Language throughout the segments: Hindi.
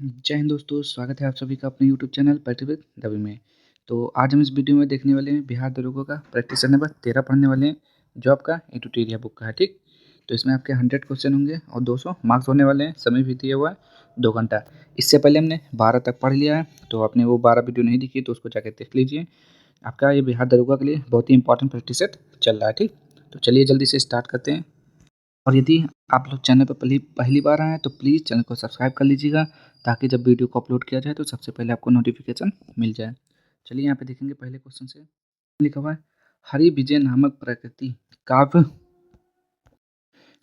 जय हिंद दोस्तों, स्वागत है आप सभी का अपने YouTube channel practice with Ravi में। तो आज हम इस वीडियो में देखने वाले हैं बिहार दरोगा का प्रैक्टिस नंबर 13 पढ़ने वाले हैं, जो आपका एटुटेरिया बुक का है। ठीक, तो इसमें आपके 100 क्वेश्चन होंगे और 200 मार्क्स होने वाले हैं। समय भी दिया हुआ है 2 घंटा। इससे पहले हमने 12 तक पढ़ लिया है, तो आपने वो 12 वीडियो नहीं देखी तो उसको जाकर देख लीजिए। आपका ये बिहार दरोगा के लिए बहुत ही इंपॉर्टेंट प्रैक्टिस सेट चल रहा है। ठीक, तो चलिए जल्दी से स्टार्ट करते हैं। और यदि आप लोग चैनल पर पहली पहली बार आए हैं तो प्लीज़ चैनल को सब्सक्राइब कर लीजिएगा, ताकि जब वीडियो को अपलोड किया जाए तो सबसे पहले आपको नोटिफिकेशन मिल जाए। चलिए यहाँ पे देखेंगे पहले क्वेश्चन से। लिखा हुआ है, हरि विजय नामक प्रकृति काव्य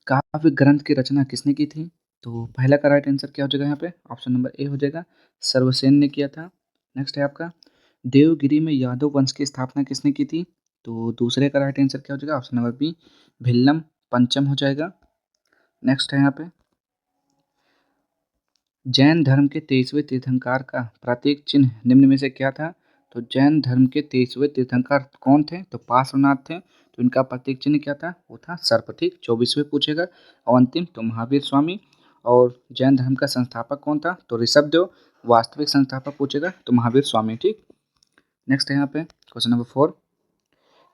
काव्य ग्रंथ की रचना किसने की थी? तो पहला का राइट आंसर क्या हो जाएगा यहाँ पे? ऑप्शन नंबर ए हो जाएगा, सर्वसेन ने किया था। नेक्स्ट है आपका, देवगिरी में यादव वंश की स्थापना किसने की थी? तो दूसरे का राइट आंसर क्या हो जाएगा? ऑप्शन नंबर बी, भिल्लम पंचम हो जाएगा। नेक्स्ट है यहाँ पे, जैन धर्म के 23वें तीर्थंकर का प्रतीक चिन्ह निम्न में से क्या था? तो जैन धर्म के 23वें तीर्थंकर कौन थे? तो पार्श्वनाथ थे। तो इनका प्रतीक चिन्ह क्या था? वो था सर्प। ठीक, 24वें पूछेगा। और अंतिम तो महावीर स्वामी। और जैन धर्म का संस्थापक कौन था? तो ऋषभदेव। वास्तविक संस्थापक पूछेगा तो महावीर स्वामी। ठीक, नेक्स्ट है यहाँ पे क्वेश्चन नंबर 4,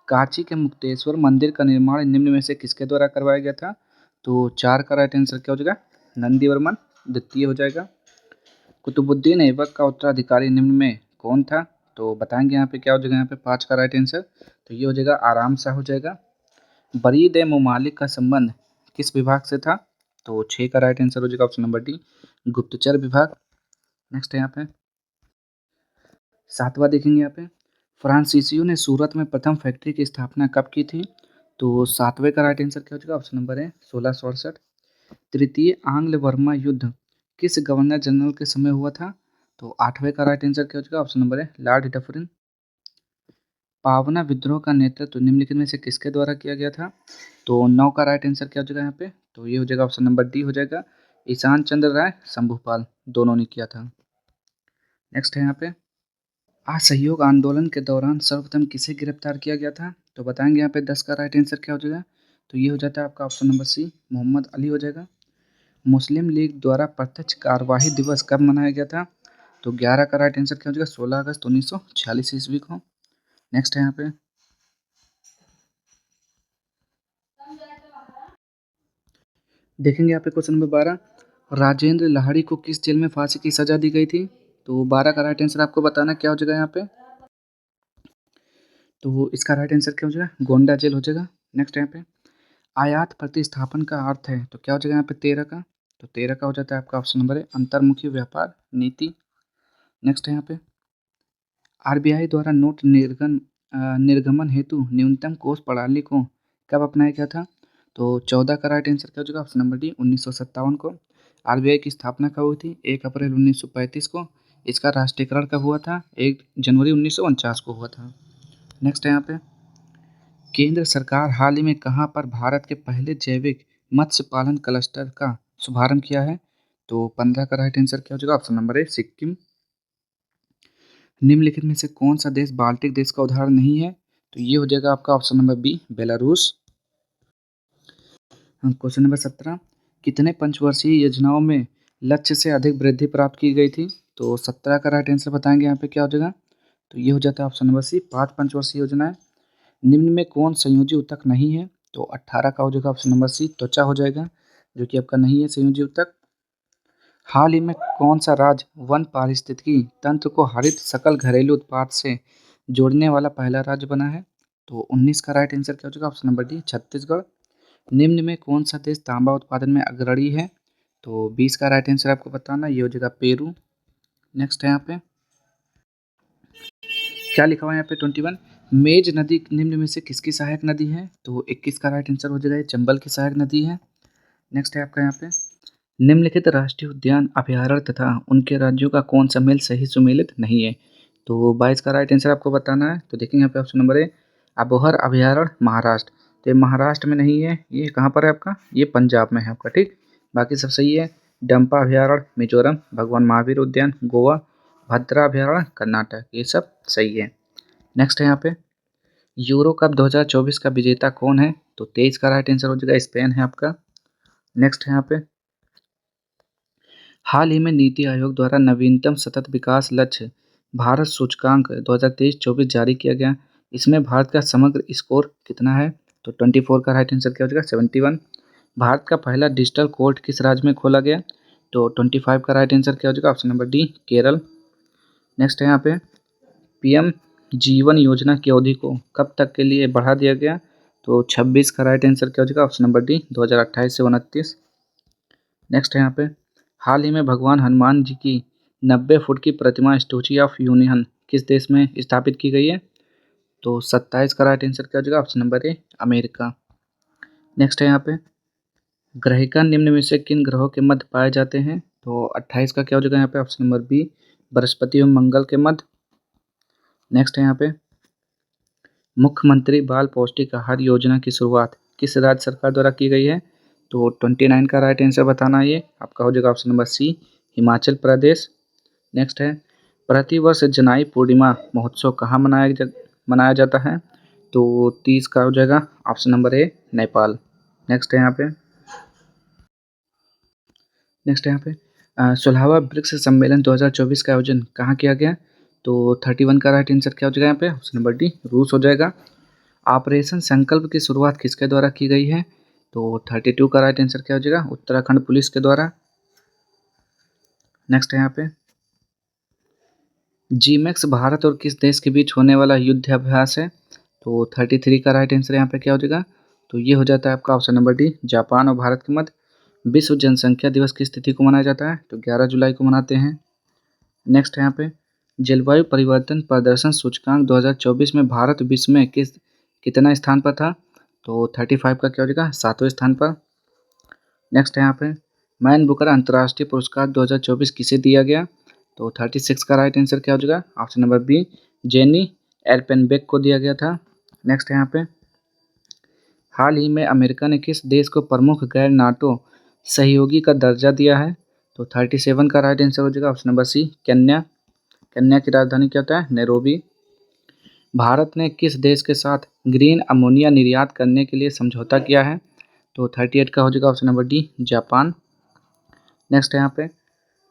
कांची के मुक्तेश्वर मंदिर का निर्माण निम्न में से किसके द्वारा करवाया गया था? तो 4 का राइट आंसर क्या हो जाएगा? नंदीवर्मन द्वितीय हो जाएगा। कुतुबुद्दीन ऐबक का उत्तराधिकारी निम्न में कौन था? तो बताएंगे यहाँ पे क्या हो जाएगा? यहाँ पे 5 का राइट आंसर तो ये हो जाएगा आराम शाह हो जाएगा। बरीद ए मुमालिक का संबंध किस विभाग से था? तो 6 का राइट आंसर हो जाएगा ऑप्शन नंबर डी, गुप्तचर विभाग। नेक्स्ट है यहाँ पे 7वां देखेंगे यहाँ पे, फ्रांसीसियों ने सूरत में प्रथम फैक्ट्री की स्थापना कब की थी? तो 7वें का राइट आंसर क्या हो जाएगा? ऑप्शन नंबर है 1668। तृतीय आंग्ल बर्मा युद्ध किस गवर्नर जनरल के समय हुआ था? तो 8वें का राइट आंसर क्या हो जाएगा? ऑप्शन नंबर है लॉर्ड डफरिन। पावना विद्रोह का नेतृत्व निम्नलिखित में से किसके द्वारा किया गया था? तो 9 का राइट आंसर क्या हो जाएगा यहाँ पे? तो ये हो जाएगा ऑप्शन नंबर डी हो जाएगा, ईशान चंद्र राय शंभुपाल, दोनों ने किया था। नेक्स्ट है यहाँ पे, असहयोग आंदोलन के दौरान सर्वप्रथम किसे गिरफ्तार किया गया था? तो बताएंगे यहाँ पे 10 का राइट आंसर क्या हो जाएगा? तो ये हो जाता है आपका option number C, Muhammad Ali हो जाएगा। मुस्लिम लीग द्वारा प्रत्यक्ष कार्यवाही दिवस कब मनाया गया था? तो 11 का राइट आंसर क्या हो जाएगा? 16 अगस्त 1946 ईस्वी को। नेक्स्ट है यहाँ पे, देखेंगे यहाँ पे क्वेश्चन नंबर 12, राजेंद्र लाहिड़ी को किस जेल में फांसी की सजा दी गई थी? तो 12 का राइट आंसर आपको बताना क्या हो जाएगा यहाँ पे? तो इसका राइट आंसर क्या हो जाएगा? गोंडा जेल हो जाएगा। नेक्स्ट यहाँ पे, आयात प्रतिस्थापन का अर्थ है तो क्या हो जाएगा यहाँ पे 13 का? तो 13 का हो जाता है आपका ऑप्शन नंबर है अंतर्मुखी व्यापार नीति। नेक्स्ट है यहाँ पे, आरबीआई द्वारा नोट निर्गमन हेतु न्यूनतम कोष प्रणाली को कब अपनाया गया था? तो 14 का राइट आंसर क्या हो जाएगा? ऑप्शन नंबर डी, 1957 को। आरबीआई की स्थापना कब हुई थी? 1 अप्रैल 1935 को। इसका राष्ट्रीयकरण कब हुआ था? 1 जनवरी 1949 को हुआ था। नेक्स्ट है यहाँ पे, केंद्र सरकार हाल ही में कहाँ पर भारत के पहले जैविक मत्स्य पालन क्लस्टर का शुभारंभ किया है? तो 15 का राइट आंसर क्या हो जाएगा? Option number A, Sikkim. निम्नलिखित में से कौन सा देश बाल्टिक देश का उदाहरण नहीं है? तो ये हो जाएगा आपका option number B, Belarus. Question number 17, कितने पंचवर्षीय योजनाओं में लक्ष्य से अधिक वृद्धि प्राप्त की गई थी? तो 17 का राइट आंसर बताएंगे यहाँ पे क्या हो जाएगा? तो ये हो जाता है ऑप्शन नंबर सी, 5 पंचवर्षीय योजनाएं। निम्न में कौन संयोजी ऊतक नहीं है? तो 18 का हो जाएगा ऑप्शन नंबर सी, त्वचा हो जाएगा, जो कि आपका नहीं है संयोजी ऊतक। हाल ही में कौन सा राज्य वन पारिस्थितिकी तंत्र को हरित सकल घरेलू उत्पाद से जोड़ने वाला पहला राज्य बना है? तो 19 का राइट आंसर क्या हो जाएगा? Option number D, Chhattisgarh. निम्न में कौन सा देश तांबा उत्पादन में अग्रणी है? तो 20 का राइट आंसर आपको बताना, ये हो जाएगा पेरू। नेक्स्ट है यहाँ पे, क्या लिखा हुआ है यहाँ पे 21, मेज नदी निम्न में से किसकी सहायक नदी है? तो 21 का राइट आंसर हो जाएगा, ये चंबल की सहायक नदी है। नेक्स्ट है आपका यहाँ पे, निम्नलिखित राष्ट्रीय उद्यान अभयारण्य तथा उनके राज्यों का कौन सा मेल सही सुमेलित नहीं है? तो 22 का राइट आंसर आपको बताना है। तो देखेंगे यहाँ पे ऑप्शन नंबर ए, अबोहर अभयारण्य महाराष्ट्र। तो ये महाराष्ट्र में नहीं है, ये कहाँ पर है आपका? ये पंजाब में है आपका। ठीक, बाकी सब सही है। डंपा अभयारण्य मिजोरम, भगवान महावीर उद्यान गोवा, भद्रा अभयारण्य कर्नाटक, ये सब सही है। नेक्स्ट है यहाँ पे, यूरो कप 2024 का विजेता कौन है? तो 23 का राइट आंसर हो जाएगा, स्पेन है आपका। नेक्स्ट है यहाँ पे, हाल ही में नीति आयोग द्वारा नवीनतम सतत विकास लक्ष्य भारत सूचकांक 2023-24 जारी किया गया। इसमें भारत का समग्र स्कोर कितना है? तो 24 का राइट आंसर क्या हो जाएगा? 71। भारत का पहला डिजिटल कोर्ट किस राज्य में खोला गया? तो 25 का राइट आंसर क्या हो जाएगा? Option number D, Kerala. Next है यहाँ पे पीएम जीवन योजना की अवधि को कब तक के लिए बढ़ा दिया गया? तो 26 का राइट आंसर क्या हो जाएगा? ऑप्शन नंबर डी, 2028 से 29। नेक्स्ट है यहाँ पे हाल ही में भगवान हनुमान जी की 90 फुट की प्रतिमा स्टैच्यू ऑफ यूनियन किस देश में स्थापित की गई है? तो 27 का राइट आंसर क्या हो जाएगा? Option number A, America. Next है यहाँ पे ग्रहिका निम्न में से किन ग्रहों के मध्य पाए जाते हैं? तो 28 का क्या हो जाएगा यहाँ पे? ऑप्शन नंबर बी, बृहस्पति एवं मंगल के मध्य। नेक्स्ट है यहाँ पे मुख्यमंत्री बाल पौष्टिक आहार योजना की शुरुआत किस राज्य सरकार द्वारा की गई है? तो 29 का राइट आंसर बताना है, ये आपका हो जाएगा ऑप्शन नंबर सी, हिमाचल प्रदेश। नेक्स्ट है प्रतिवर्ष जनाई पूर्णिमा महोत्सव कहाँ मनाया जाता है? तो 30 का हो जाएगा option number A, Nepal. Next है यहाँ पे 16वां ब्रिक्स सम्मेलन 2024 का आयोजन कहाँ किया गया? तो 31 का राइट आंसर क्या हो जाएगा यहाँ पे? ऑप्शन नंबर डी, रूस हो जाएगा। ऑपरेशन संकल्प की शुरुआत किसके द्वारा की गई है? तो 32 का राइट आंसर क्या हो जाएगा? उत्तराखंड पुलिस के द्वारा। नेक्स्ट है यहाँ पे जीमैक्स भारत और किस देश के बीच होने वाला युद्धाभ्यास है? तो 33 का राइट आंसर यहाँ पे क्या हो जाएगा? तो ये हो जाता है आपका ऑप्शन नंबर डी, जापान और भारत के मध्य। विश्व जनसंख्या दिवस किस तिथि को मनाया जाता है? तो 11 जुलाई को मनाते हैं। नेक्स्ट है यहाँ पे जलवायु परिवर्तन प्रदर्शन सूचकांक 2024 में भारत विश्व में कितना स्थान पर था? तो 35 का क्या हो जाएगा? 7वें स्थान पर। नेक्स्ट है यहाँ पे मैन बुकर अंतर्राष्ट्रीय पुरस्कार 2024 किसे दिया गया? तो 36 का राइट आंसर क्या हो जाएगा? ऑप्शन नंबर बी, जेनी एल्पेनबेक को दिया गया था। नेक्स्ट है यहाँ पे हाल ही में अमेरिका ने किस देश को प्रमुख गैर नाटो सहयोगी का दर्जा दिया है? तो 37 का राइट आंसर हो जाएगा option number C, Kenya. Kenya की राजधानी क्या होता है? नैरोबी। भारत ने किस देश के साथ ग्रीन अमोनिया निर्यात करने के लिए समझौता किया है? तो 38 का हो जाएगा option number D, Japan. Next है यहाँ पे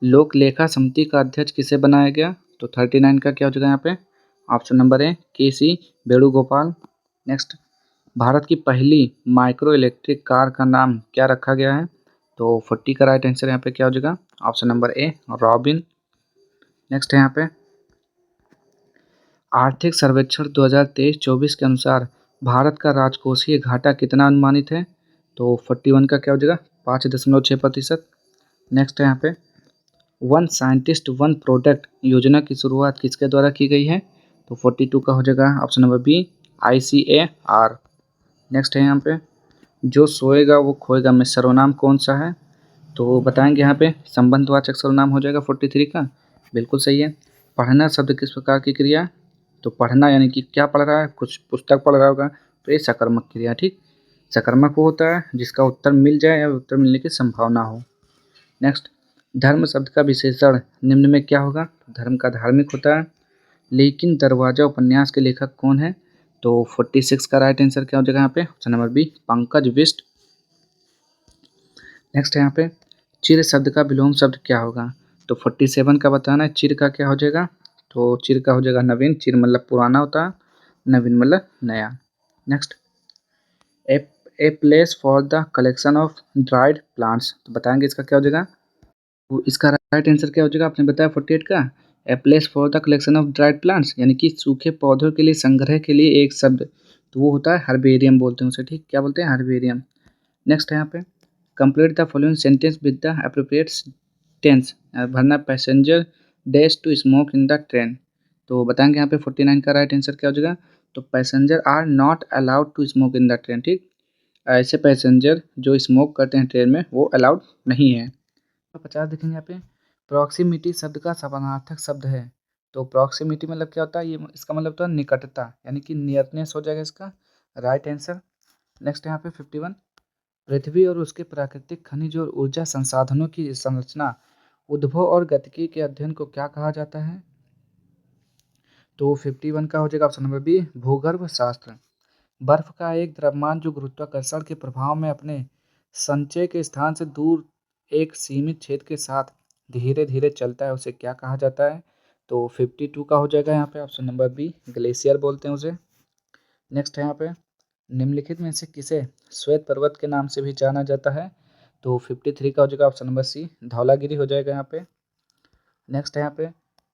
लोक लेखा समिति का अध्यक्ष किसे बनाया गया? तो 39 का क्या हो जाएगा यहाँ पे? ऑप्शन नंबर ए, के सी वेणुगोपाल। नेक्स्ट भारत की पहली माइक्रो इलेक्ट्रिक कार का नाम क्या रखा गया है? तो 40 का राइट आंसर यहाँ पे क्या हो जाएगा? Option number A, robin. Next है यहाँ पे आर्थिक सर्वेक्षण 2023-24 के अनुसार भारत का राजकोषीय घाटा कितना अनुमानित है? तो 41 का क्या हो जाएगा? 5.6%। नेक्स्ट है यहाँ पे वन साइंटिस्ट वन प्रोडक्ट योजना की शुरुआत किसके द्वारा की गई है? तो 42 का हो जाएगा option number B, ICAR। Next है यहाँ पे जो सोएगा वो खोएगा में सर्वनाम कौन सा है? तो बताएंगे यहाँ पे संबंधवाचक सर्वनाम हो जाएगा 43 का। बिल्कुल सही है। पढ़ना शब्द किस प्रकार की क्रिया है? तो पढ़ना यानी कि क्या पढ़ रहा है? कुछ पुस्तक पढ़ रहा होगा, तो ये सकर्मक क्रिया। ठीक, सकर्मक वो होता है जिसका उत्तर मिल जाए या उत्तर मिलने की संभावना हो। नेक्स्ट धर्म शब्द का विशेषण निम्न में क्या होगा? धर्म का धार्मिक होता है। लेकिन दरवाजा उपन्यास के लेखक कौन है? तो 46 का राइट आंसर क्या हो जाएगा यहाँ पे? Option number B, Pankaj Bisht. Next है यहाँ पे चिर शब्द का विलोम शब्द क्या होगा? तो 47 का बताना है। चिर का क्या हो जाएगा? तो चिर का हो जाएगा नवीन। चिर मतलब पुराना होता है, नवीन मतलब नया। Next A a place for the collection of dried plants, तो बताएंगे इसका क्या हो जाएगा? तो इसका राइट आंसर क्या हो जाएगा? आपने बताया 48 का, a place for the collection of dried plants, यानी कि सूखे पौधों के लिए संग्रह के लिए एक शब्द, तो वो होता है हर्बेरियम बोलते हैं उसे। ठीक, क्या बोलते हैं? हर्बेरियम। नेक्स्ट है यहाँ पे complete the following sentence with the appropriate tense. भरना passenger dash to smoke in the train, तो बताएंगे यहाँ पे 49 का राइट आंसर क्या हो जाएगा? तो passenger are not allowed to smoke in the train. ठीक, ऐसे पैसेंजर जो स्मोक करते हैं ट्रेन में वो अलाउड नहीं है। 50 देखेंगे यहाँ पे प्रॉक्सिमिटी शब्द का समानार्थक शब्द है। तो प्रॉक्सिमिटी मतलब क्या होता है? ये इसका मतलब होता है निकटता, यानी कि नियरनेस हो जाएगा इसका राइट आंसर। नेक्स्ट यहाँ पे 51 पृथ्वी और उसके प्राकृतिक खनिज और ऊर्जा संसाधनों की संरचना, उद्भव और गतिकी के अध्ययन को क्या कहा जाता है? तो 51 का हो जाएगा ऑप्शन नंबर बी, भूगर्भ शास्त्र। बर्फ का एक द्रव्यमान जो गुरुत्वाकर्षण के प्रभाव में अपने संचय के स्थान से दूर एक सीमित क्षेत्र के साथ धीरे धीरे चलता है उसे क्या कहा जाता है? तो 52 का हो जाएगा यहाँ पे ऑप्शन नंबर बी, ग्लेशियर बोलते हैं उसे। नेक्स्ट है यहाँ पे, निम्नलिखित में से किसे श्वेत पर्वत के नाम से भी जाना जाता है? तो 53 का हो जाएगा ऑप्शन नंबर सी, धौलागिरी हो जाएगा यहाँ पे। नेक्स्ट है यहाँ पे,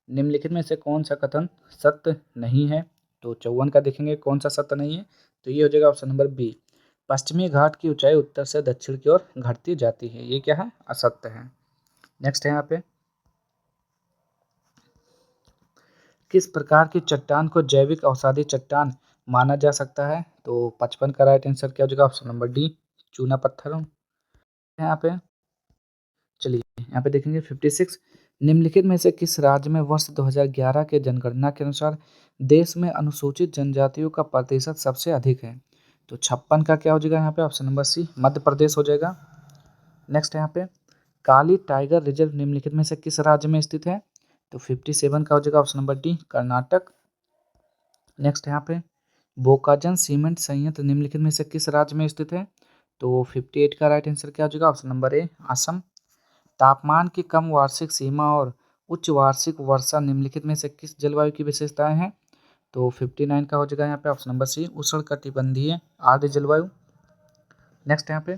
निम्नलिखित में से कौन सा कथन सत्य नहीं है? तो 54 का देखेंगे कौन सा सत्य नहीं है, तो ये हो जाएगा ऑप्शन नंबर बी, पश्चिमी घाट की ऊंचाई उत्तर से दक्षिण की ओर घटती जाती है, ये क्या है? असत्य है। नेक्स्ट है यहाँ पे, किस प्रकार की चट्टान को जैविक अवसादी चट्टान माना जा सकता है? तो 55 का राइट आंसर क्या हो जाएगा? ऑप्शन नंबर डी, चूना पत्थर यहाँ पे। चलिए यहाँ पे देखेंगे 56, निम्नलिखित में से किस राज्य में वर्ष 2011 के जनगणना के अनुसार देश में अनुसूचित जनजातियों का प्रतिशत सबसे अधिक है? तो 56 का क्या हो जाएगा यहाँ पे? ऑप्शन नंबर सी, मध्य प्रदेश हो जाएगा। नेक्स्ट यहाँ पे, काली टाइगर रिजर्व निम्नलिखित में से किस राज्य में स्थित है? तो 57 का हो जाएगा option number D, Karnataka. Next यहाँ पे, बोकाजन सीमेंट संयंत्र निम्नलिखित में से किस राज्य में स्थित है? तो 58 का राइट आंसर क्या हो जाएगा? Option number A, Assam. तापमान की कम वार्षिक सीमा और उच्च वार्षिक वर्षा निम्नलिखित में से किस जलवायु की विशेषताएं हैं? तो 59 का हो जाएगा यहाँ पे ऑप्शन नंबर सी, उष्णकटिबंधीय आर्द्र जलवायु। नेक्स्ट यहाँ पे,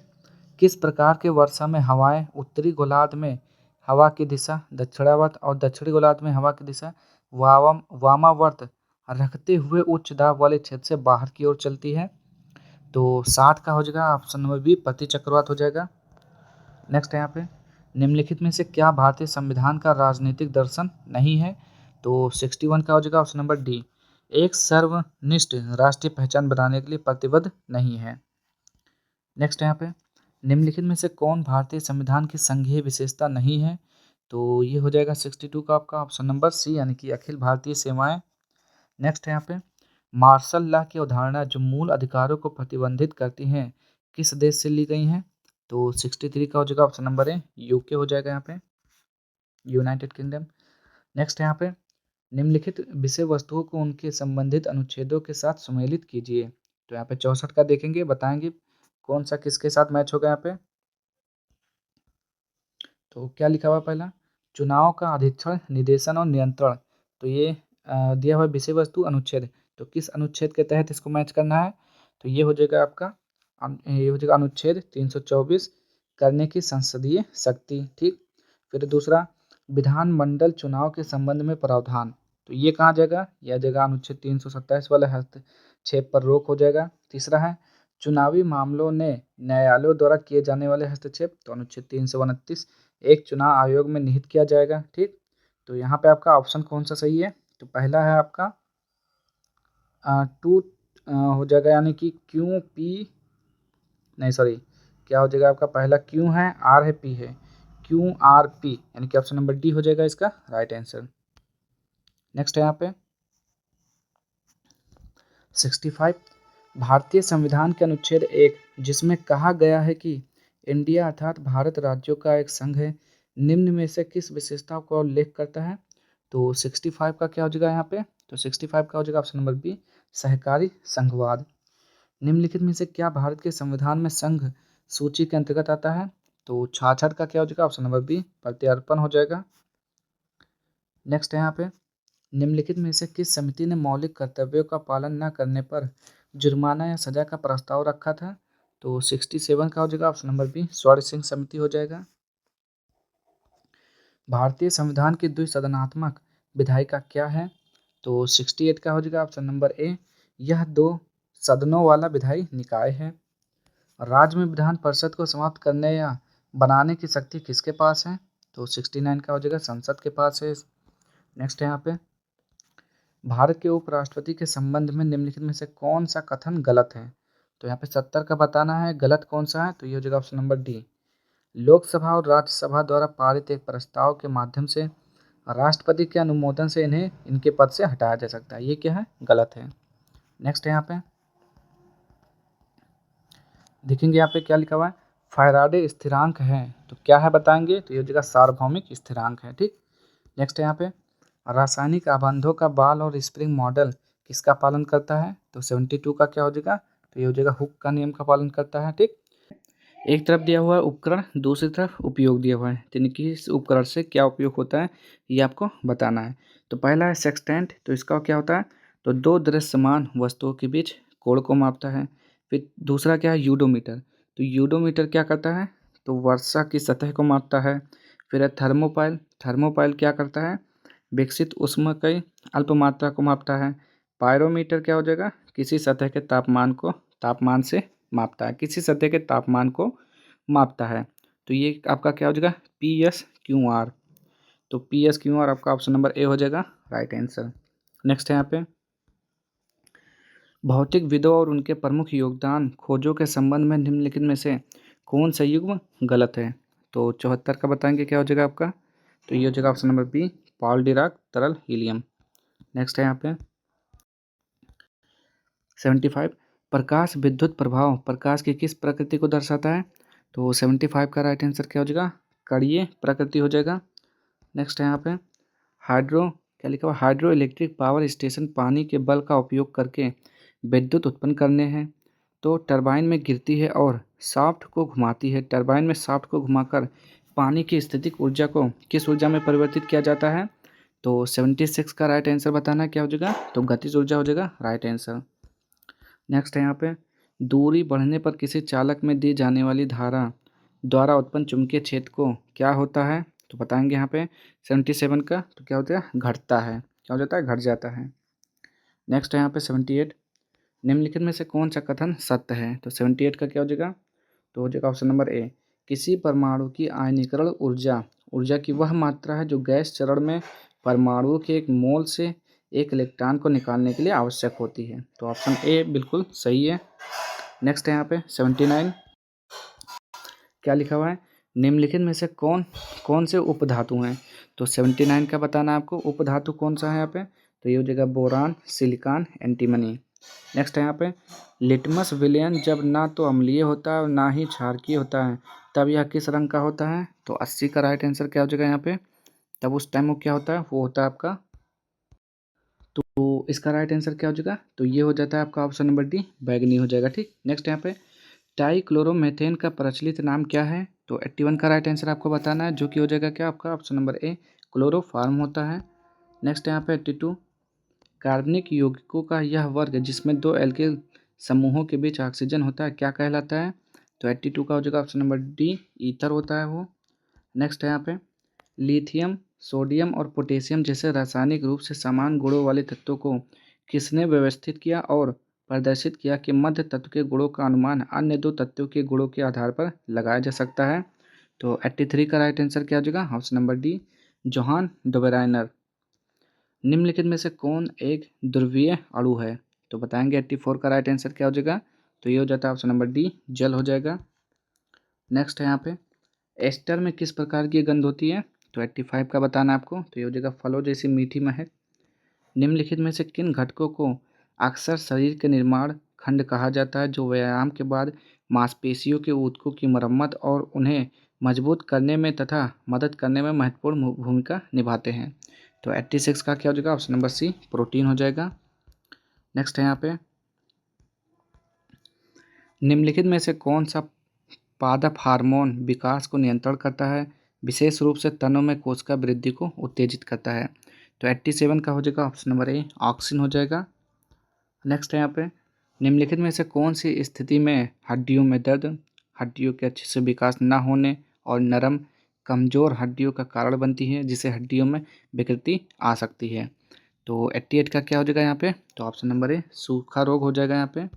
किस प्रकार के वर्षा में हवाएं उत्तरी गोलार्ध में हवा की दिशा दक्षिणावर्त और दक्षिणी गोलार्ध में हवा की दिशा वामावर्त रखते हुए उच्च दाब वाले क्षेत्र से बाहर की ओर चलती है? तो 60 का हो जाएगा ऑप्शन नंबर बी, पति चक्रवात हो जाएगा। नेक्स्ट है यहाँ पे, निम्नलिखित में से क्या भारतीय संविधान का राजनीतिक दर्शन नहीं है? तो 61 का हो जाएगा ऑप्शन नंबर डी, एक सर्वनिष्ठ राष्ट्रीय पहचान बनाने के लिए प्रतिबद्ध नहीं है। नेक्स्ट यहाँ पे, निम्नलिखित में से कौन भारतीय संविधान की संघीय विशेषता नहीं है? तो ये हो जाएगा 62 का आपका ऑप्शन नंबर सी, यानी कि अखिल भारतीय सेवाएं। नेक्स्ट है यहाँ पे, मार्शल लॉ की अवधारणा जो मूल अधिकारों को प्रतिबंधित करती हैं किस देश से ली गई हैं? तो 63 का हो जाएगा ऑप्शन नंबर ए, यूके हो जाएगा यहाँ पे, यूनाइटेड किंगडम। नेक्स्ट यहाँ पे, निम्नलिखित विषय वस्तुओं को उनके संबंधित अनुच्छेदों के साथ सम्मिलित कीजिए। तो यहाँ पे 64 का देखेंगे, बताएंगे कौन सा किसके साथ मैच होगा यहाँ पे। तो क्या लिखा हुआ है पहला, चुनाव का अधीक्षण निदेशन और नियंत्रण, तो ये दिया हुआ विषय वस्तु अनुच्छेद, तो किस अनुच्छेद के तहत इसको मैच करना है? तो ये हो जाएगा आपका ये हो जाएगा अनुच्छेद 324, करने की संसदीय शक्ति। ठीक, फिर दूसरा, विधानमंडल चुनाव के संबंध में प्रावधान, तो ये कहाँ जाएगा? यह जगह अनुच्छेद 327 वाले हस्तक्षेप पर रोक हो जाएगा। तीसरा है, चुनावी मामलों ने न्यायालयों द्वारा किए जाने वाले हस्तक्षेप, तो अनुच्छेद 329 एक चुनाव आयोग में निहित किया जाएगा। ठीक, तो यहाँ पे आपका ऑप्शन कौन सा सही है? तो पहला है आपका टू हो जाएगा, यानी कि क्यू पी, नहीं सॉरी, क्या हो जाएगा आपका? पहला क्यू है, आर है, पी है, क्यू आर पी, यानी कि ऑप्शन नंबर डी हो जाएगा इसका राइट आंसर। नेक्स्ट है यहाँ पे 65, भारतीय संविधान के अनुच्छेद 1 जिसमें कहा गया है कि इंडिया अर्थात भारत राज्यों का एक संघ है, निम्न में से किस विशेषता का उल्लेख करता है? तो 65 का क्या हो जाएगा यहाँ पे? तो 65 का हो जाएगा ऑप्शन नंबर बी, सहकारी संघवाद। निम्नलिखित में से क्या भारत के संविधान में संघ सूची के अंतर्गत आता है? तो 66 का क्या हो जाएगा? ऑप्शन नंबर बी, प्रत्यर्पण हो जाएगा। नेक्स्ट है यहाँ पे, निम्नलिखित में से किस समिति ने मौलिक कर्तव्यों का पालन न करने पर जुर्माना या सजा का प्रस्ताव रखा था? तो 67 का हो जाएगा ऑप्शन नंबर बी, स्वर्ण सिंह समिति हो जाएगा। भारतीय संविधान की द्विसदनात्मक विधायिका क्या है? तो 68 का हो जाएगा ऑप्शन नंबर ए, यह 2 सदनों वाला विधायी निकाय है। राज्य में विधान परिषद को समाप्त करने या बनाने की शक्ति किसके पास है? तो 69 का हो जाएगा, संसद के पास है। नेक्स्ट है यहाँ पे, भारत के उपराष्ट्रपति के संबंध में निम्नलिखित में से कौन सा कथन गलत है? तो यहाँ पे 70 का बताना है गलत कौन सा है, तो ये हो जाएगा ऑप्शन नंबर डी, लोकसभा और राज्यसभा द्वारा पारित एक प्रस्ताव के माध्यम से राष्ट्रपति के अनुमोदन से इन्हें इनके पद से हटाया जा सकता है, ये क्या है? गलत है। नेक्स्ट है यहाँ पे, देखेंगे यहाँ पे क्या लिखा हुआ है, फैराडे स्थिरांक है, तो क्या है बताएंगे? तो ये हो जाएगा सार्वभौमिक स्थिरांक है। ठीक, नेक्स्ट है यहाँ पे, रासायनिक आबंधों का बाल और स्प्रिंग मॉडल किसका पालन करता है? तो 72 का क्या हो जाएगा? तो ये हो जाएगा हुक का नियम का पालन करता है। ठीक, एक तरफ दिया हुआ है उपकरण, दूसरी तरफ उपयोग दिया हुआ है, यानी कि इस उपकरण से क्या उपयोग होता है ये आपको बताना है। तो पहला है सेक्सटेंट, तो इसका क्या होता है, तो दो दृश्यमान वस्तुओं के बीच कोण को मापता है। फिर दूसरा क्या है, यूडोमीटर, तो यूडोमीटर क्या करता है, तो वर्षा की सतह को मापता है। फिर है थर्मोपाइल, थर्मोपाइल क्या करता है, विकसित ऊष्मा की अल्प मात्रा को मापता है। पायरोमीटर क्या हो जाएगा, किसी सतह के तापमान से मापता है, किसी सतह के तापमान को मापता है। तो ये आपका क्या हो जाएगा, पी एस क्यू आर। तो पी एस क्यू आर आपका ऑप्शन नंबर ए हो जाएगा राइट आंसर। नेक्स्ट है यहाँ पे, भौतिकविदों और उनके प्रमुख योगदान खोजों के संबंध में निम्नलिखित में से कौन सा युग्म गलत है। तो 74 का बताएंगे क्या हो जाएगा आपका, तो ये हो जाएगा option number B, Paul Dirac तरल हीलियम। नेक्स्ट है यहाँ पे 75, प्रकाश विद्युत प्रभाव प्रकाश की किस प्रकृति को दर्शाता है। तो 75 का राइट आंसर क्या हो जाएगा, कणीय प्रकृति हो जाएगा। नेक्स्ट है यहाँ पे हाइड्रो, क्या लिखा हुआ, हाइड्रो इलेक्ट्रिक पावर स्टेशन पानी के बल का उपयोग करके विद्युत उत्पन्न करने हैं। तो टरबाइन में गिरती है और शाफ्ट को घुमाती है, टरबाइन में शाफ्ट को घुमाकर पानी की स्थितिक ऊर्जा को किस ऊर्जा में परिवर्तित किया जाता है। तो 76 का राइट आंसर बताना क्या हो जाएगा, तो गतिज ऊर्जा हो जाएगा राइट आंसर। नेक्स्ट है यहाँ पे, दूरी बढ़ने पर किसी चालक में दी जाने वाली धारा द्वारा उत्पन्न चुंबकीय क्षेत्र को क्या होता है। तो बताएंगे यहाँ पे 77 का, तो क्या होता है, घटता है, क्या हो जाता है, घट जाता है। नेक्स्ट है यहाँ पे 78, निम्नलिखित में से कौन सा कथन सत्य है। तो 78 का क्या हो जाएगा, तो हो जाएगा ऑप्शन नंबर ए, किसी परमाणु की आयनीकरण ऊर्जा ऊर्जा की वह मात्रा है जो गैस चरण में परमाणु के एक मोल से एक इलेक्ट्रॉन को निकालने के लिए आवश्यक होती है। तो ऑप्शन ए बिल्कुल सही है। नेक्स्ट है यहाँ पे 79, क्या लिखा हुआ है, निम्नलिखित में से कौन कौन से उपधातु हैं। तो 79 का बताना है आपको, उपधातु कौन सा है यहाँ पे, तो ये हो जाएगा बोरान, सिलिकॉन, एंटीमनी। नेक्स्ट है यहाँ पे, लिटमस विलयन जब ना तो अम्लीय होता है और ना ही क्षारकीय होता है तब यह किस रंग का होता है। तो 80 का राइट आंसर क्या हो जाएगा यहाँ पे, तब उस टाइम वो क्या होता है, वो होता है आपका, तो इसका राइट आंसर क्या हो जाएगा, तो ये हो जाता है आपका ऑप्शन नंबर डी, बैगनी हो जाएगा। ठीक, नेक्स्ट यहाँ पे टाइक्लोरोमेथेन का प्रचलित नाम क्या है। तो 81 का राइट आंसर आपको बताना है, जो कि हो जाएगा क्या आपका ऑप्शन नंबर ए, क्लोरोफार्म होता है। नेक्स्ट यहाँ पे 82, कार्बनिक यौगिकों का यह वर्ग जिसमें दो एल्किल समूहों के बीच ऑक्सीजन होता है क्या कहलाता है। तो 82 का हो जाएगा ऑप्शन नंबर डी, ईथर होता है वो। नेक्स्ट है यहाँ पे, लिथियम, सोडियम और पोटेशियम जैसे रासायनिक रूप से समान गुणों वाले तत्वों को किसने व्यवस्थित किया और प्रदर्शित किया कि मध्य तत्व के गुणों का अनुमान अन्य दो तत्वों के गुणों के आधार पर लगाया जा सकता है। तो 83 का राइट आंसर क्या हो जाएगा, option number D, Johann Dobereiner. निम्नलिखित में से कौन एक ध्रुवीय अणु है। तो बताएंगे 84 का राइट आंसर क्या हो जाएगा, तो ये हो जाता है ऑप्शन नंबर डी, जल हो जाएगा। नेक्स्ट है यहाँ पे, एस्टर में किस प्रकार की गंध होती है। तो 85 का बताना है आपको, तो ये हो जाएगा फलों जैसी मीठी महक। निम्नलिखित में से किन घटकों को अक्सर शरीर के निर्माण खंड कहा जाता है जो व्यायाम के बाद मांसपेशियों के ऊतकों की मरम्मत और उन्हें मजबूत करने में तथा मदद करने में महत्वपूर्ण भूमिका निभाते हैं। तो 86 का क्या हो जाएगा, ऑप्शन नंबर सी, प्रोटीन हो जाएगा। नेक्स्ट है यहाँ पे, निम्नलिखित में से कौन सा पादप हार्मोन विकास को नियंत्रण करता है, विशेष रूप से तनों में कोशिका वृद्धि को उत्तेजित करता है। तो 87 का हो जाएगा ऑप्शन नंबर ए, ऑक्सिन हो जाएगा। नेक्स्ट है यहाँ पे, निम्नलिखित में से कौन सी स्थिति में हड्डियों में दर्द, हड्डियों के अच्छे से विकास न होने और नरम कमजोर हड्डियों का कारण बनती है जिससे हड्डियों में विकृति आ सकती है। तो 88 का क्या हो जाएगा यहाँ पे, तो ऑप्शन नंबर ए, सूखा रोग हो जाएगा यहाँ पे।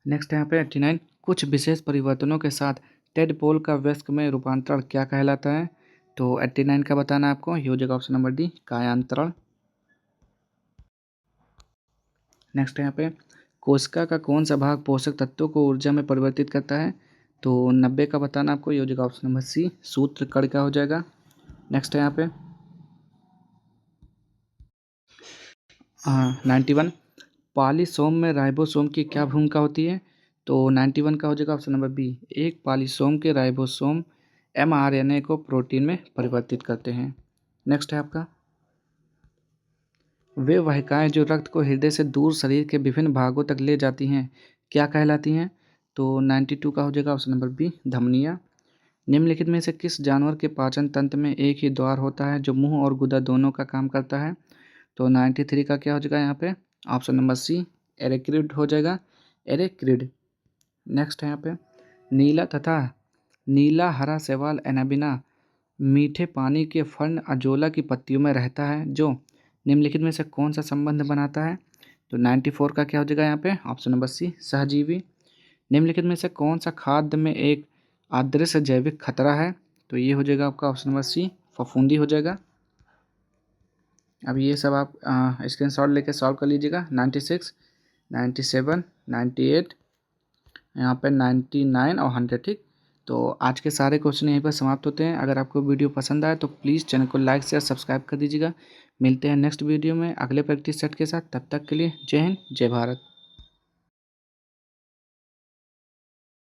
नेक्स्ट यहाँ पे 89, कुछ विशेष परिवर्तनों के साथ टेडपोल का वयस्क में रूपांतरण क्या कहलाता है। तो 89 का बताना है आपको, ये हो जाएगा ऑप्शन नंबर डी, कायांतरण। नेक्स्ट यहाँ पे, कोशिका का कौन सा भाग पोषक तत्वों को ऊर्जा में परिवर्तित करता है। तो 90 का बताना आपको, ये हो जाएगा ऑप्शन नंबर सी, सूत्रकण का हो जाएगा। नेक्स्ट है यहाँ पे 91, पॉलीसोम में राइबोसोम की क्या भूमिका होती है। तो 91 का हो जाएगा ऑप्शन नंबर बी, एक पॉलीसोम के राइबोसोम mRNA को प्रोटीन में परिवर्तित करते हैं। नेक्स्ट है आपका, वे वाहिकाएं जो रक्त को हृदय से दूर शरीर के विभिन्न भागों तक ले जाती हैं क्या कहलाती हैं। तो 92 का हो जाएगा ऑप्शन नंबर बी धमनियाँ। निम्नलिखित में से किस जानवर के पाचन तंत्र में एक ही द्वार होता है जो मुंह और गुदा दोनों का काम करता है? तो 93 का क्या हो जाएगा यहाँ पे ऑप्शन नंबर सी एरेक्रिड हो जाएगा, एरेक्रिड। नेक्स्ट है यहाँ पे नीला तथा नीला हरा शैवाल एनाबिना मीठे पानी के फर्न अजोला की पत्तियों में रहता है जो निम्नलिखित में से कौन सा संबंध बनाता है? तो 94 का क्या हो जाएगा यहाँ पे ऑप्शन नंबर सी सहजीवी। निम्नलिखित में से कौन सा खाद्य में एक अदृश्य जैविक खतरा है? तो ये हो जाएगा आपका ऑप्शन नंबर सी फफूंदी हो जाएगा। अब ये सब आप स्क्रीनशॉट लेके सॉल्व कर लीजिएगा। 96, 97, 98, यहाँ पे 99 और 100। ठीक, तो आज के सारे क्वेश्चन यहीं पर समाप्त होते हैं। अगर आपको वीडियो पसंद आए तो प्लीज़ चैनल को लाइक शेयर सब्सक्राइब कर दीजिएगा। मिलते हैं नेक्स्ट वीडियो में अगले प्रैक्टिस सेट के साथ। तब तक के लिए जय हिंद जय भारत।